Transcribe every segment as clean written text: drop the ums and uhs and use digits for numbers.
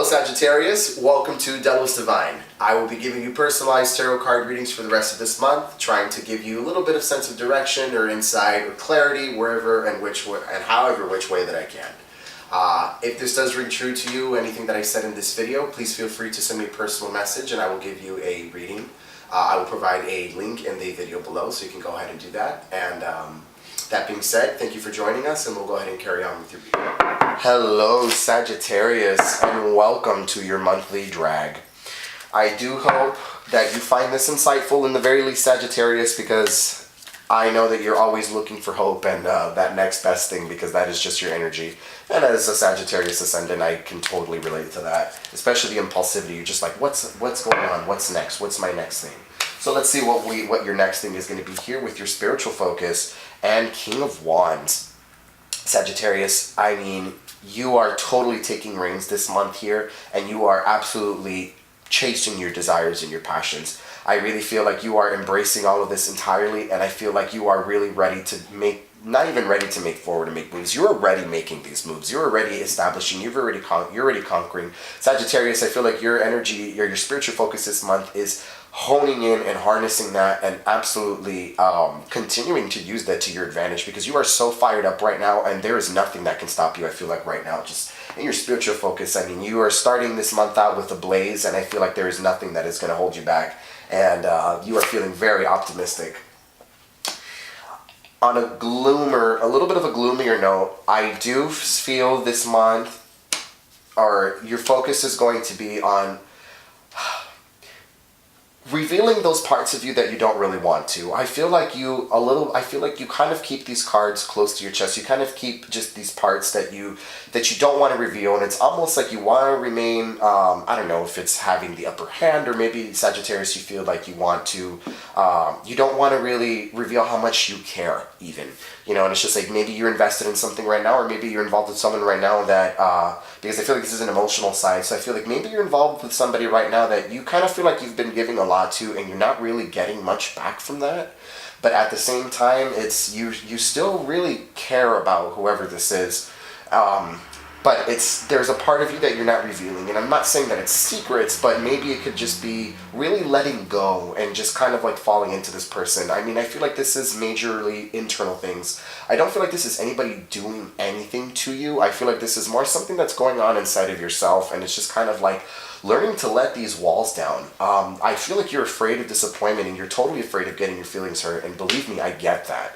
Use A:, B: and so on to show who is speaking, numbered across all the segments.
A: Hello Sagittarius, welcome to Delos Divine. I will be giving you personalized tarot card readings for the rest of this month, trying to give you a little bit of sense of direction or insight or clarity wherever and which way, and however which way that I can. If this does ring true to you, anything that I said in this video, please feel free to send me a personal message and I will give you a reading. I will provide a link in the video below so you can go ahead and do that. And that being said, thank you for joining us and we'll go ahead and carry on with your reading. Hello Sagittarius and welcome to your monthly drag. I do hope that you find this insightful in the very least, Sagittarius, because I know that you're always looking for hope and that next best thing, because that is just your energy. And as a Sagittarius ascendant, I can totally relate to that, especially the impulsivity. You're just like, what's going on? What's next? What's my next thing? So let's see what your next thing is going to be here with your spiritual focus and King of Wands. Sagittarius, I mean, you are totally taking reins this month here, and you are absolutely chasing your desires and your passions. I really feel like you are embracing all of this entirely, and I feel like you are really ready to make, not even ready to make forward and make moves. You're already making these moves. You're already establishing. You're already conquering. Sagittarius, I feel like your energy, your spiritual focus this month is honing in and harnessing that and absolutely continuing to use that to your advantage, because you are so fired up right now and there is nothing that can stop you. I feel like right now, just in your spiritual focus, I mean, you are starting this month out with a blaze, and I feel like there is nothing that is going to hold you back, and you are feeling very optimistic. On a little bit of a gloomier note, I do feel this month, or your focus is going to be on revealing those parts of you that you don't really want to. I feel like you kind of keep these cards close to your chest. You kind of keep just these parts that you don't want to reveal, and it's almost like you want to remain, I don't know if it's having the upper hand, or maybe Sagittarius, you feel like you want to, you don't want to really reveal how much you care even, you know, and it's just like maybe you're invested in something right now, or maybe you're involved with someone right now that, because I feel like this is an emotional side, so I feel like maybe you're involved with somebody right now that you kind of feel like you've been giving a lot to, and you're not really getting much back from that. But at the same time, it's you still really care about whoever this is. But there's a part of you that you're not revealing, and I'm not saying that it's secrets, but maybe it could just be really letting go and just kind of like falling into this person. I mean, I feel like this is majorly internal things. I don't feel like this is anybody doing anything to you. I feel like this is more something that's going on inside of yourself, and it's just kind of like learning to let these walls down. I feel like you're afraid of disappointment, and you're totally afraid of getting your feelings hurt, and believe me, I get that.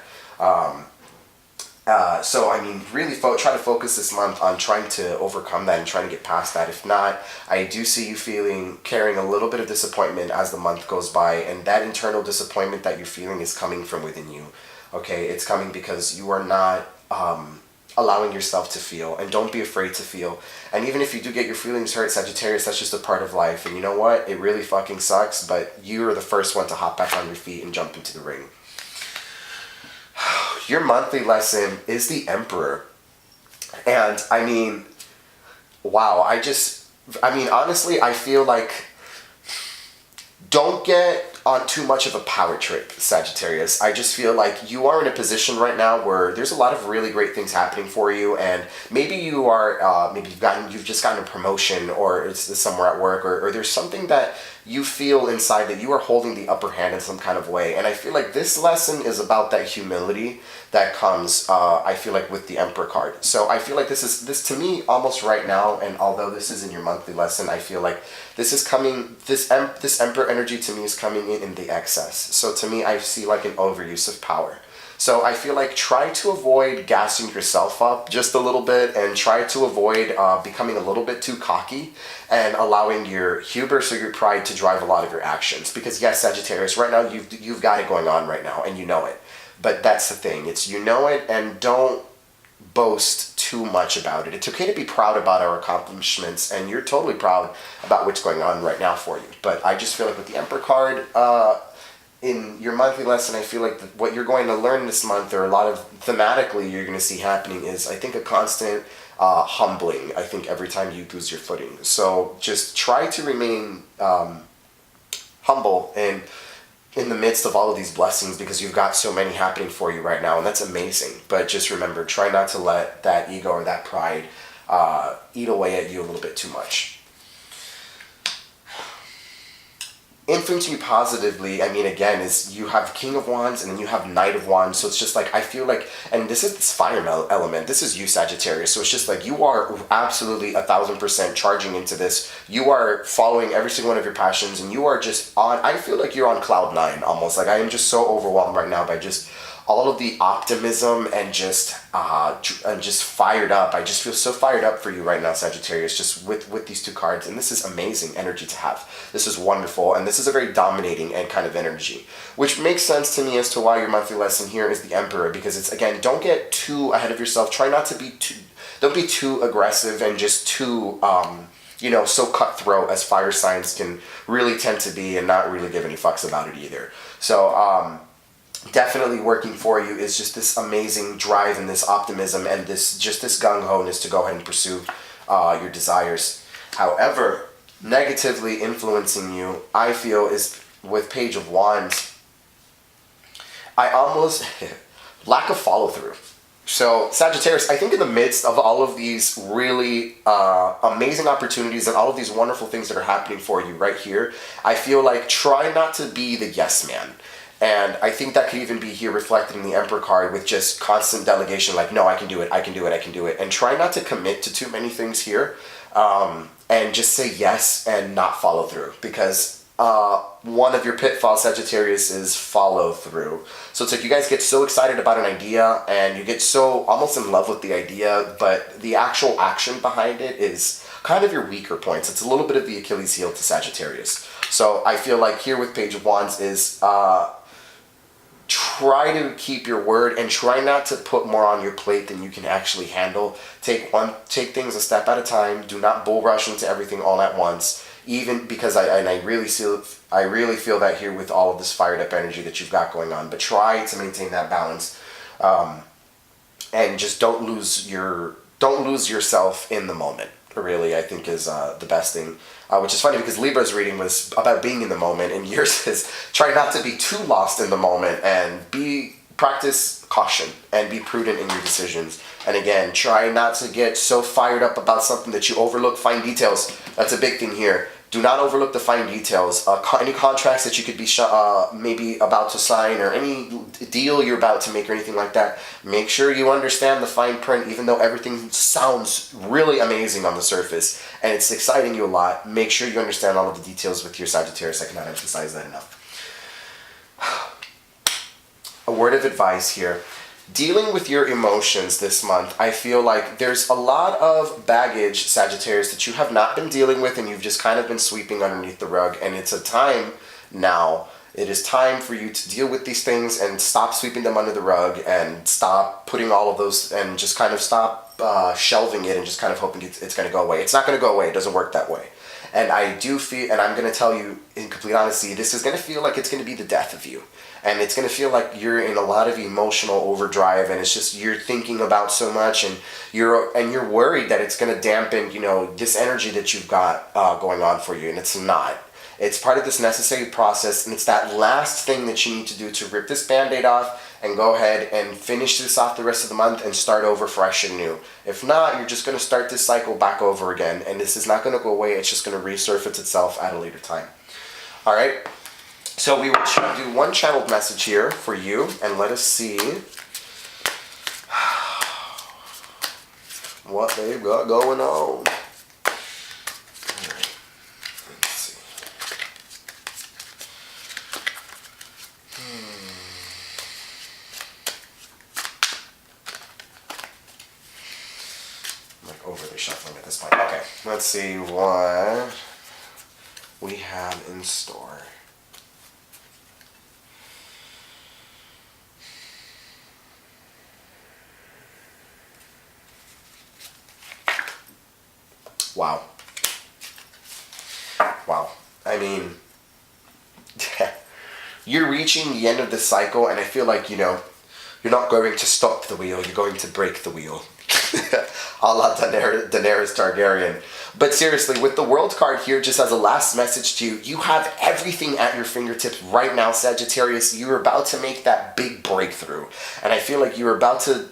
A: So, I mean, really try to focus this month on trying to overcome that and trying to get past that. If not, I do see you carrying a little bit of disappointment as the month goes by, and that internal disappointment that you're feeling is coming from within you, okay? It's coming because you are not allowing yourself to feel, and don't be afraid to feel. And even if you do get your feelings hurt, Sagittarius, that's just a part of life, and you know what? It really fucking sucks, but you're the first one to hop back on your feet and jump into the ring. Your monthly lesson is the Emperor. And I mean, wow, honestly, I feel like don't get on too much of a power trip, Sagittarius. I just feel like you are in a position right now where there's a lot of really great things happening for you, and maybe you are, maybe you've just gotten a promotion, or it's somewhere at work, or there's something that you feel inside that you are holding the upper hand in some kind of way. And I feel like this lesson is about that humility that comes, I feel like, with the Emperor card. So I feel like this to me almost right now, and although this is in your monthly lesson, I feel like this is coming, this Emperor energy to me is coming in the excess. So to me, I see like an overuse of power. So I feel like try to avoid gassing yourself up just a little bit, and try to avoid becoming a little bit too cocky and allowing your hubris or your pride to drive a lot of your actions. Because yes, Sagittarius, right now you've got it going on right now, and you know it. But that's the thing, it's you know it, and don't boast too much about it. It's okay to be proud about our accomplishments, and you're totally proud about what's going on right now for you. But I just feel like with the Emperor card, in your monthly lesson, I feel like what you're going to learn this month, or a lot of thematically you're going to see happening, is I think a constant humbling, I think, every time you lose your footing. So just try to remain humble and in the midst of all of these blessings, because you've got so many happening for you right now, and that's amazing. But just remember, try not to let that ego or that pride eat away at you a little bit too much. influencing you positively, I mean, again, is you have King of Wands and then you have Knight of Wands. So it's just like, I feel like, and this is this fire element. This is you, Sagittarius. So it's just like you are absolutely 1000% charging into this. You are following every single one of your passions, and you are just on, I feel like you're on cloud nine almost. Like I am just so overwhelmed right now by just all of the optimism and just fired up. I just feel so fired up for you right now, Sagittarius, just with these two cards. And this is amazing energy to have. This is wonderful, and this is a very dominating and kind of energy, which makes sense to me as to why your monthly lesson here is the Emperor, because it's, again, don't get too ahead of yourself. Try not to be don't be too aggressive and just too so cutthroat as fire signs can really tend to be, and not really give any fucks about it either. So definitely working for you is just this amazing drive and this optimism and this gung-ho-ness to go ahead and pursue your desires. However, negatively influencing you, I feel, is with Page of Wands. I almost lack of follow-through. So Sagittarius, I think in the midst of all of these really amazing opportunities and all of these wonderful things that are happening for you right here, I feel like try not to be the yes man. And I think that could even be here reflected in the Emperor card with just constant delegation, like, no, I can do it, I can do it, I can do it. And try not to commit to too many things here, and just say yes and not follow through. Because one of your pitfalls, Sagittarius, is follow through. So it's like you guys get so excited about an idea and you get so almost in love with the idea, but the actual action behind it is kind of your weaker points. It's a little bit of the Achilles heel to Sagittarius. So I feel like here with Page of Wands is try to keep your word and try not to put more on your plate than you can actually handle. Take things a step at a time. Do not bull rush into everything all at once. Even because I really feel that here with all of this fired up energy that you've got going on. But try to maintain that balance, and just don't lose yourself in the moment. Really, I think is the best thing. Which is funny because Libra's reading was about being in the moment, and yours is try not to be too lost in the moment and practice caution and be prudent in your decisions. And again, try not to get so fired up about something that you overlook fine details. That's a big thing here. Do not overlook the fine details. Any contracts that you could be maybe about to sign, or any deal you're about to make or anything like that, make sure you understand the fine print, even though everything sounds really amazing on the surface and it's exciting you a lot. Make sure you understand all of the details with your Sagittarius. I cannot emphasize that enough. A word of advice here. Dealing with your emotions this month, I feel like there's a lot of baggage, Sagittarius, that you have not been dealing with and you've just kind of been sweeping underneath the rug. And it's a time now, it is time for you to deal with these things and stop sweeping them under the rug and stop putting all of those, and just kind of stop shelving it and just kind of hoping it's going to go away. It's not going to go away. It doesn't work that way. And I do feel, and I'm going to tell you in complete honesty, this is going to feel like it's going to be the death of you. And it's going to feel like you're in a lot of emotional overdrive, and it's just you're thinking about so much, and you're worried that it's going to dampen, this energy that you've got going on for you, and it's not. It's part of this necessary process, and it's that last thing that you need to do to rip this Band-Aid off and go ahead and finish this off the rest of the month and start over fresh and new. If not, you're just going to start this cycle back over again, and this is not going to go away. It's just going to resurface itself at a later time. All right? So we will do one channeled message here for you, and let us see what they've got going on. Alright, let's see. I'm like overly shuffling at this point. Okay, let's see what we have in store. Wow. Wow. I mean, you're reaching the end of the cycle, and I feel like, you're not going to stop the wheel, you're going to break the wheel. A la Daenerys Targaryen. But seriously, with the World card here, just as a last message to you, you have everything at your fingertips right now, Sagittarius. You're about to make that big breakthrough. And I feel like you're about to...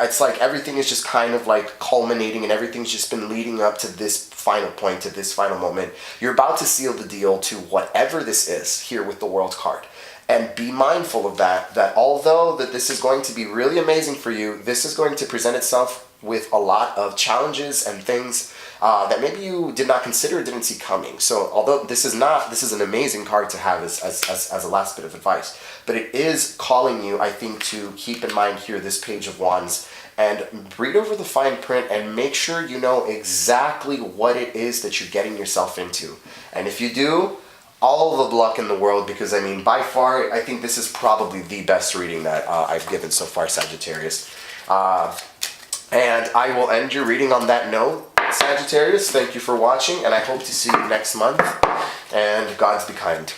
A: it's like everything is just kind of like culminating, and everything's just been leading up to this final point, to this final moment. You're about to seal the deal to whatever this is here with the World card. And be mindful of that although that this is going to be really amazing for you, this is going to present itself with a lot of challenges and things that maybe you did not consider or didn't see coming. So although this is an amazing card to have as a last bit of advice, but it is calling you, I think, to keep in mind here this Page of Wands and read over the fine print and make sure you know exactly what it is that you're getting yourself into. And if you do, all the luck in the world, because I mean, by far, I think this is probably the best reading that I've given so far, Sagittarius. And I will end your reading on that note, Sagittarius. Thank you for watching, and I hope to see you next month. And gods be kind.